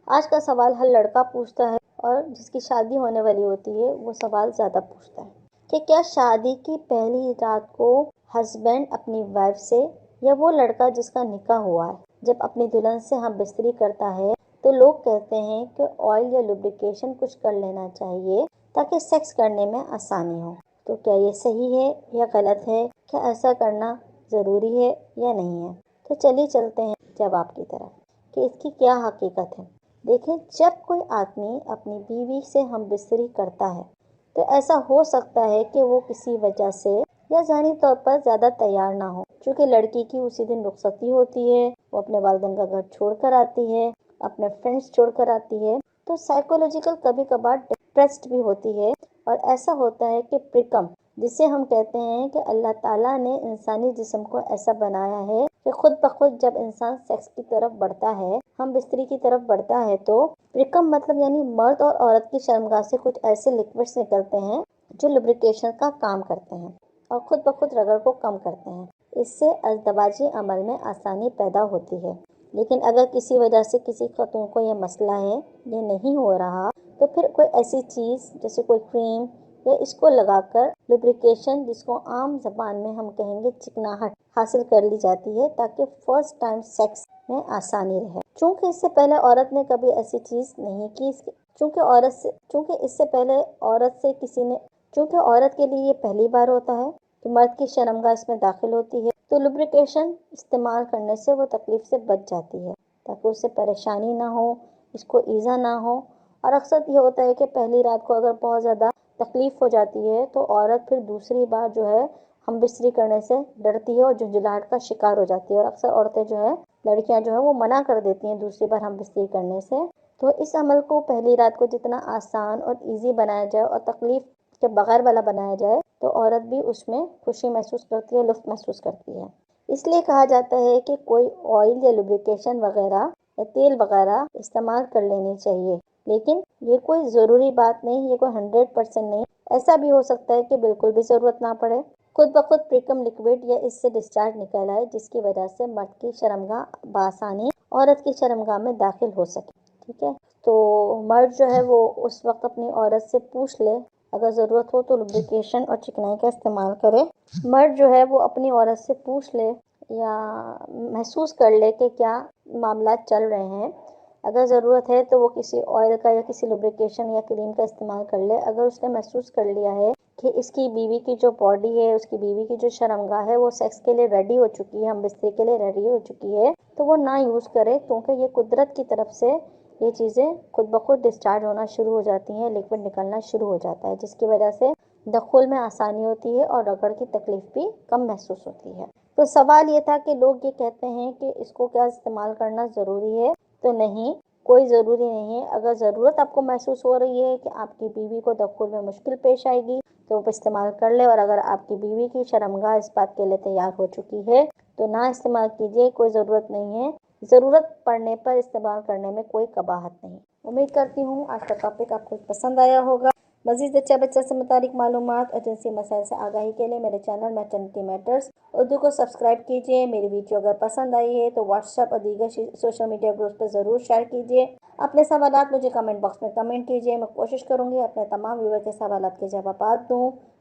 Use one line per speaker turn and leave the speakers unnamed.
آج کا سوال ہر لڑکا پوچھتا ہے اور جس کی شادی ہونے والی ہوتی ہے وہ سوال زیادہ پوچھتا ہے کہ کیا شادی کی پہلی رات کو ہسبینڈ اپنی وائف سے یا وہ لڑکا جس کا نکاح ہوا ہے جب اپنی دلہن سے ہم بستری کرتا ہے تو لوگ کہتے ہیں کہ آئل یا لوبریکیشن کچھ کر لینا چاہیے تاکہ سیکس کرنے میں آسانی ہو۔ تو کیا یہ صحیح ہے یا غلط ہے؟ کیا ایسا کرنا ضروری ہے یا نہیں ہے؟ تو چلیے چلتے ہیں جواب کی طرف کہ اس کی کیا حقیقت ہے۔ دیکھیں، جب کوئی آدمی اپنی بیوی سے ہم بستری کرتا ہے تو ایسا ہو سکتا ہے کہ وہ کسی وجہ سے یا ذہنی طور پر زیادہ تیار نہ ہو، چونکہ لڑکی کی اسی دن رخصتی ہوتی ہے، وہ اپنے والدین کا گھر چھوڑ کر آتی ہے، اپنے فرینڈس چھوڑ کر آتی ہے، تو سائیکولوجیکل کبھی کبھار ڈپریسڈ بھی ہوتی ہے۔ اور ایسا ہوتا ہے کہ پریکم، جسے ہم کہتے ہیں کہ اللہ تعالیٰ نے انسانی جسم کو ایسا بنایا ہے کہ خود بخود جب انسان سیکس کی طرف بڑھتا ہے، ہم بستری کی طرف بڑھتا ہے، تو پریکم مطلب یعنی مرد اور عورت کی شرمگاہ سے کچھ ایسے لیکوڈز نکلتے ہیں جو لوبریکیشن کا کام کرتے ہیں اور خود بخود رگڑ کو کم کرتے ہیں۔ اس سے ازدواجی عمل میں آسانی پیدا ہوتی ہے۔ لیکن اگر کسی وجہ سے کسی خاتون کو یہ مسئلہ ہے، یہ نہیں ہو رہا، تو پھر کوئی ایسی چیز جیسے کوئی کریم یا اس کو لگا کر لوبریکیشن، جس کو عام زبان میں ہم کہیں گے چکناہٹ، حاصل کر لی جاتی ہے تاکہ فرسٹ ٹائم سیکس میں آسانی رہے۔ چونکہ اس سے پہلے عورت نے کبھی ایسی چیز نہیں کی، چونکہ اس سے پہلے عورت کے لیے یہ پہلی بار ہوتا ہے کہ مرد کی شرمگاہ اس میں داخل ہوتی ہے، تو لوبریکیشن استعمال کرنے سے وہ تکلیف سے بچ جاتی ہے تاکہ اسے پریشانی نہ ہو، اس کو ایزا نہ ہو۔ اور اکثر یہ ہوتا ہے کہ پہلی رات کو اگر بہت زیادہ تکلیف ہو جاتی ہے تو عورت پھر دوسری بار جو ہے ہم بستری کرنے سے ڈرتی ہے اور جھنجھلاہٹ کا شکار ہو جاتی ہے، اور اکثر عورتیں جو ہے، لڑکیاں جو ہے وہ منع کر دیتی ہیں دوسری بار ہم بستری کرنے سے۔ تو اس عمل کو پہلی رات کو جتنا آسان اور ایزی بنایا جائے اور تکلیف کے بغیر والا بنایا جائے تو عورت بھی اس میں خوشی محسوس کرتی ہے، لطف محسوس کرتی ہے۔ اس لیے کہا جاتا ہے کہ کوئی آئل یا لوبریکیشن وغیرہ یا تیل وغیرہ استعمال کر لینی چاہیے، لیکن یہ کوئی ضروری بات نہیں، یہ کوئی 100% نہیں۔ ایسا بھی ہو سکتا ہے کہ بالکل بھی ضرورت نہ پڑے، خود بخود پریکم لکوڈ یا اس سے ڈسچارج نکل آئے جس کی وجہ سے مرد کی شرمگاہ بآسانی عورت کی شرمگاہ میں داخل ہو سکے۔ ٹھیک ہے، تو مرد جو ہے وہ اس وقت اپنی عورت سے پوچھ لے، اگر ضرورت ہو تو لوبریکیشن اور چکنائی کا استعمال کرے۔ مرد جو ہے وہ اپنی عورت سے پوچھ لے یا محسوس کر لے کہ کیا معاملات چل رہے ہیں۔ اگر ضرورت ہے تو وہ کسی آئل کا یا کسی لوبریکیشن یا کریم کا استعمال کر لے۔ اگر اس نے محسوس کر لیا ہے کہ اس کی بیوی کی جو باڈی ہے، اس کی بیوی کی جو شرمگاہ ہے وہ سیکس کے لیے ریڈی ہو چکی ہے، ہم بستری کے لیے ریڈی ہو چکی ہے، تو وہ نہ یوز کرے، کیونکہ یہ قدرت کی طرف سے یہ چیزیں خود بخود ڈسچارج ہونا شروع ہو جاتی ہیں، لیکوڈ نکلنا شروع ہو جاتا ہے، جس کی وجہ سے دخول میں آسانی ہوتی ہے اور رگڑ کی تکلیف بھی کم محسوس ہوتی ہے۔ تو سوال یہ تھا کہ لوگ یہ کہتے ہیں کہ اس کو کیا استعمال کرنا ضروری ہے؟ تو نہیں، کوئی ضروری نہیں ہے۔ اگر ضرورت آپ کو محسوس ہو رہی ہے کہ آپ کی بیوی کو دخول میں مشکل پیش آئے گی تو وہ استعمال کر لے، اور اگر آپ کی بیوی کی شرمگاہ اس بات کے لیے تیار ہو چکی ہے تو نہ استعمال کیجیے، کوئی ضرورت نہیں ہے۔ ضرورت پڑنے پر استعمال کرنے میں کوئی قباحت نہیں۔ امید کرتی ہوں آج کا ٹاپک آپ کو پسند آیا ہوگا۔ مزید بچہ سے متعلق معلومات اور جنسی مسائل سے آگاہی کے لیے میرے چینل میٹرنٹی میٹرز اردو کو سبسکرائب کیجیے۔ میری ویڈیو اگر پسند آئی ہے تو واٹس ایپ اور دیگر سوشل میڈیا گروپس پہ ضرور شیئر کیجیے۔ اپنے سوالات مجھے کمنٹ باکس میں کمنٹ کیجیے، میں کوشش کروں گی اپنے تمام ویور کے سوالات کے جوابات دوں۔